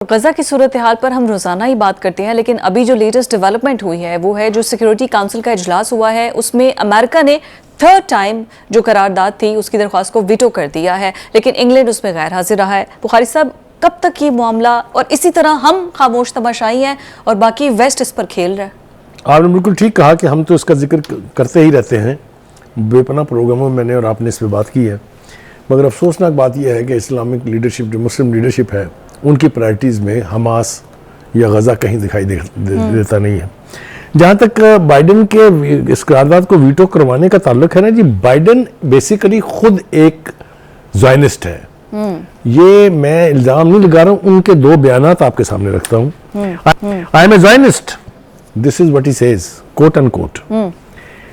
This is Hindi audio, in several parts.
गजा की सूरत हाल पर हम रोजाना ही बात करते हैं, लेकिन अभी जो लेटेस्ट डेवलपमेंट हुई है वो है जो सिक्योरिटी काउंसिल का इजलास हुआ है, उसमें अमेरिका ने थर्ड टाइम जो करारदाद थी उसकी दरख्वास्त को वीटो कर दिया है, लेकिन इंग्लैंड उसमें गैर हाजिर रहा है। बुखारी साहब, कब तक ये मामला और इसी तरह हम खामोश तमाशाई हैं और बाकी वेस्ट इस पर खेल रहा है? आपने बिल्कुल ठीक कहा कि हम तो इसका जिक्र करते ही रहते हैं, बेपनाह प्रोग्रामों में मैंने और आपने इस पर बात की है, मगर अफसोसनाक बात यह है कि इस्लामिक लीडरशिप, जो मुस्लिम लीडरशिप है, उनकी प्रायोरिटीज़ में हमास या गज़ा कहीं दिखाई देता नहीं है। जहाँ तक बाइडन के इस करारदाद को वीटो करवाने का ताल्लुक है ना जी, बाइडन बेसिकली खुद एक ज़ायनिस्ट है। ये मैं इल्ज़ाम नहीं लगा रहा हूँ, उनके दो बयानात आपके सामने रखता हूँ। I am a Zionist, this is what he says, quote end quote.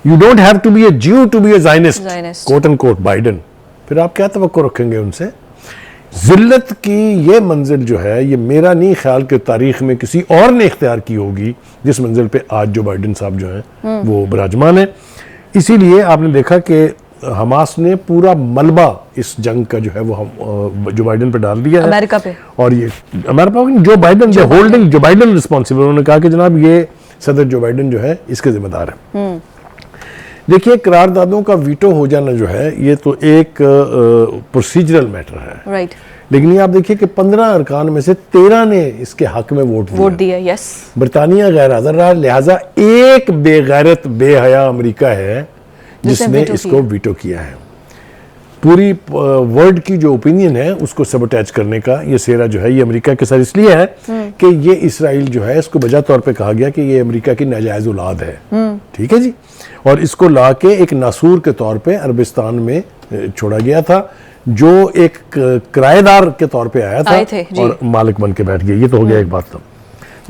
You don't have to be a Jew to be a Zionist, quote end quote Biden. फिर आप क्या तवक्को रखेंगे उनसे? जिल्लत की ये मंजिल जो है, ये मेरा नहीं ख्याल कि तारीख में किसी और ने इख्तियार की होगी जिस मंजिल पे आज जो बाइडन साहब जो हैं वो विराजमान है। इसीलिए आपने देखा कि हमास ने पूरा मलबा इस जंग का जो है वो जो बाइडन पे डाल दिया है, अमेरिका पे। और ये अमेरिका जो बाइडन जो होल्डिंग जो बाइडन रिस्पॉन्सिबल, उन्होंने कहा कि जनाब ये सदर जो बाइडन जो है इसके जिम्मेदार है। देखिए, करारदादों का वीटो हो जाना जो है ये तो एक प्रोसीजरल मैटर है, राइट। लेकिन ये आप देखिए कि 15 अरकान में से 13 ने इसके हक में वोट दिया। यस, बरतानिया गैर हाजिर रहा, लिहाजा एक बेगैरत बेहया अमेरिका है जिसने इसको वीटो किया है। पूरी वर्ल्ड की जो ओपिनियन है उसको सबअटैच करने का ये सेरा जो है ये अमेरिका के साथ इसलिए है कि ये इसराइल जो है, इसको बजा तौर पे कहा गया कि ये अमेरिका की नाजायज औलाद है, ठीक है जी। और इसको ला के एक नासूर के तौर पे अरबिस्तान में छोड़ा गया था, जो एक किराएदार के तौर पे आया था और मालिक बन के बैठ गया। ये तो हो गया एक बात। था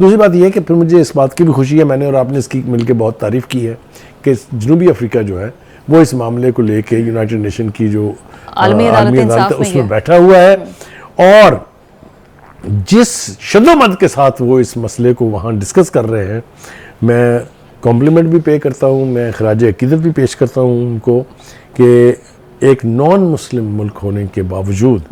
दूसरी बात यह है कि फिर मुझे इस बात की भी खुशी है, मैंने और आपने इसकी मिलकर बहुत तारीफ की है कि जनूबी अफ्रीका जो है वो इस मामले को लेके यूनाइटेड नेशन की जो आलमी अदालत है उसमें बैठा हुआ है, और जिस शद्दोमद के साथ वो इस मसले को वहाँ डिस्कस कर रहे हैं, मैं कॉम्प्लीमेंट भी पे करता हूँ, मैं खराज अकीदत भी पेश करता हूँ उनको कि एक नॉन मुस्लिम मुल्क होने के बावजूद,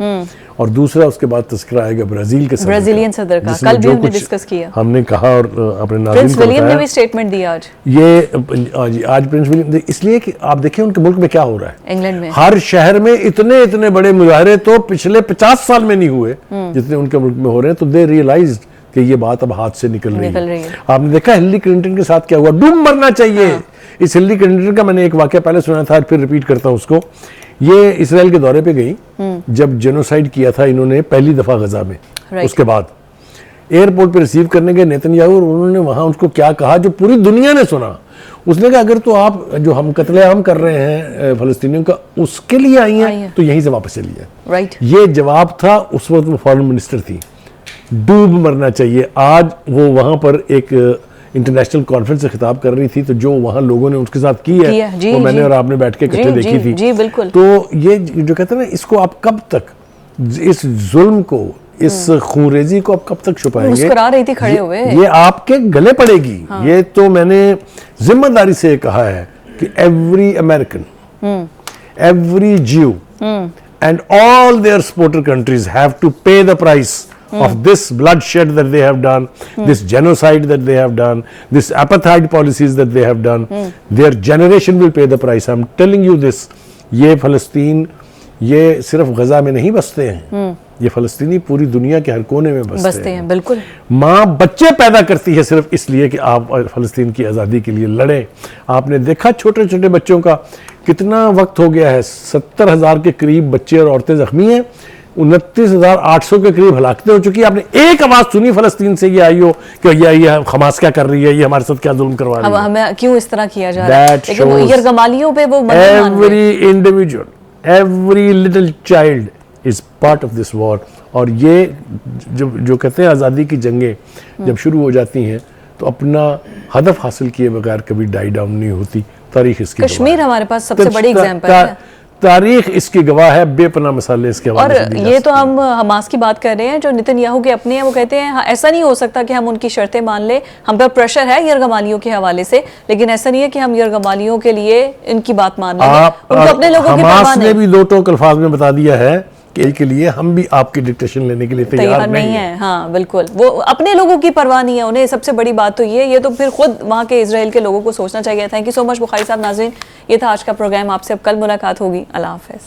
और दूसरा उसके बाद तज़किरा आएगा ब्राज़ील के ब्राज़ीलियन सदर का, कल भी हमने डिस्कस किया, हमने कहा और अपने नाज़रीन को बताया। ने भी स्टेटमेंट दिया आज, ये आज प्रिंस विलियम, इसलिए कि आप देखिए उनके मुल्क में क्या हो रहा है। इंग्लैंड में हर शहर में इतने बड़े मुजाहरे तो पिछले 50 साल में नहीं हुए जितने उनके मुल्क में हो रहे हैं। तो दे रियलाइज्ड कि ये बात अब हाथ से निकल रही है। आपने देखा हिलरी क्लिंटन के साथ क्या हुआ, डूब मरना चाहिए। इस हिलरी क्लिंटन का मैंने एक वाकया पहले सुना था, फिर रिपीट करता हूँ उसको। ये इसराइल के दौरे पे गई जब जेनोसाइड किया था इन्होंने पहली दफा गजा में, उसके बाद एयरपोर्ट पे रिसीव करने गए नेतन्याहू, और उन्होंने वहां उसको क्या कहा जो पूरी दुनिया ने सुना। उसने कहा अगर तो आप जो हम कत्लेआम कर रहे हैं फलस्तीनियों का उसके लिए आई हैं तो यहीं से वापस चलिए। राइट, ये जवाब था। उस वक्त वो फॉरेन मिनिस्टर थी। डूब मरना चाहिए। आज वो वहां पर एक इंटरनेशनल कॉन्फ्रेंस से खिताब कर रही थी, तो जो वहां लोगों ने उसके साथ की है वो मैंने और आपने बैठ के इकट्ठे देखी थी। जी बिल्कुल। तो ये जो कहते हैं ना, इसको आप कब तक, इस जुल्म को, इस खूनरेजी को आप कब तक छुपाएंगे? मुस्कुरा रही थी खड़े हुए। ये आपके गले पड़ेगी। हाँ। ये तो मैंने जिम्मेदारी से कहा है कि every American, every Jew and all their supporter countries have to pay the price of this bloodshed that they have done, this genocide that they have done, this apartheid policies that they have done. Their generation will pay the price. I'm telling you this. ये फलस्तीन, ये सिर्फ गजा में नहीं बसते हैं, ये फलस्तीनी पूरी दुनिया के हर कोने में बसते हैं। बिल्कुल। माँ बच्चे पैदा करती है सिर्फ इसलिए कि आप फलस्तीन की आज़ादी के लिए लड़ें। आपने देखा छोटे छोटे बच्चों का कितना वक्त हो गया है, 70,000 के करीब बच्चे और औरतें जख्मी हैं, 29,800 के करीब हलाकतें हो चुकी है। आपने एक आवाज सुनी फलस्तीन से ये आई हो कि ये हमास क्या कर रही है, ये हमारे साथ क्या जुल्म करवा रही है, हमें क्यों इस तरह किया जा रहा है? लेकिन वो यरगमालियों पे वो every individual, every little child is part of this war. और ये जो कहते हैं आज़ादी की जंगें जब शुरू हो जाती हैं तो अपना हदफ हासिल किए बगैर कभी डाई डाउन नहीं होती। तारीख इसकी, कश्मीर हमारे पास सबसे बड़ी एग्जाम्पल है, तारीख इसकी गवाह है, बेपनाह मिसालें इसके हवाले से दी जा। ये तो हम हमास की बात कर रहे हैं जो नेतन्याहू के अपने हैं, वो कहते हैं ऐसा नहीं हो सकता कि हम उनकी शर्तें मान लें, हम पर प्रेशर है यरगमालियों के हवाले से, लेकिन ऐसा नहीं है कि हम यरगमालियों के लिए इनकी बात मान लें। उनको अपने लोगों की परवाह नहीं। हमास ने भी दो टोक अल्फाज में बता दिया है के लिए हम भी आपकी डिक्टेशन लेने के लिए तैयार नहीं है। हाँ बिल्कुल, वो अपने लोगों की परवाह नहीं है उन्हें, सबसे बड़ी बात तो ये तो फिर खुद वहाँ के इजराइल के लोगों को सोचना चाहिए। Thank you so much Bukhari साहब। नाज़रीन, ये था आज का प्रोग्राम, आपसे अब कल मुलाकात होगी। अल्लाह हाफ़िज़।